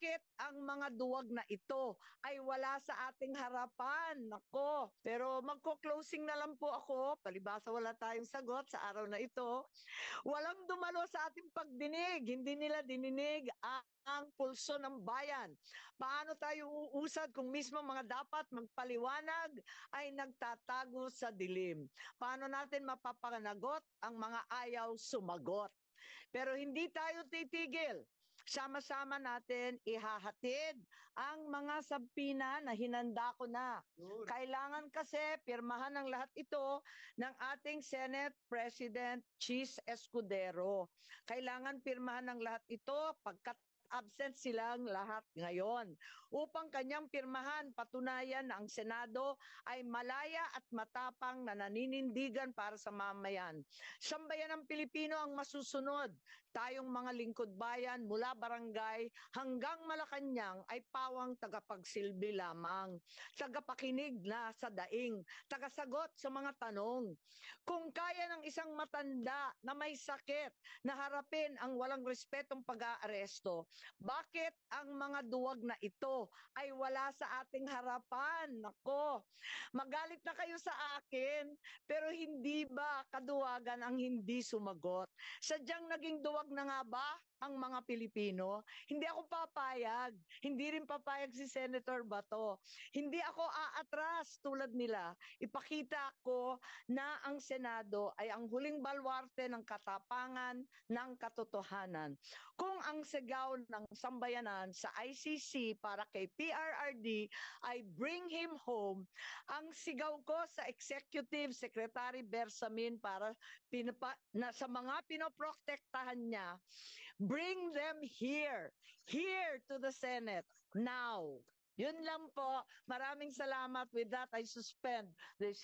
Bakit ang mga duwag na ito ay wala sa ating harapan? Nako, pero magko-closing na lang po ako. Palibasa wala tayong sagot sa araw na ito. Walang dumalo sa ating pagdinig. Hindi nila dininig ang pulso ng bayan. Paano tayo uusad kung mismo mga dapat magpaliwanag ay nagtatago sa dilim? Paano natin mapapanagot ang mga ayaw sumagot? Pero hindi tayo titigil. Sama-sama natin ihahatid ang mga sabpina na hinanda ko na. Kailangan kasi pirmahan ng lahat ito ng ating Senate President Chis Escudero. Kailangan pirmahan ng lahat ito pagkat absent silang lahat ngayon. Upang kanyang pirmahan, patunayan na ang Senado ay malaya at matapang na naninindigan para sa mamayan. Sambayan ng Pilipino ang masusunod. Tayong mga lingkod bayan mula barangay hanggang Malacanang ay pawang tagapagsilbi lamang. Tagapakinig na sa daing, tagasagot sa mga tanong. Kung kaya ng isang matanda na may sakit na harapin ang walang respetong pag-aaresto, bakit ang mga duwag na ito ay wala sa ating harapan? Nako, magalit na kayo sa akin, pero hindi ba kaduwagan ang hindi sumagot? Sadyang naging duwag na nga ba ang mga Pilipino? Hindi ako papayag. Hindi rin papayag si Senator Bato. Hindi ako aatras tulad nila. Ipakita ko na ang Senado ay ang huling balwarte ng katapangan ng katotohanan. Kung ang sigaw ng sambayanan sa ICC para kay PRRD ay bring him home, ang sigaw ko sa Executive Secretary Bersamin para sa mga pinoprotektahan niya, bring them here to the Senate now. Yun lang po. Maraming salamat. With that, I suspend this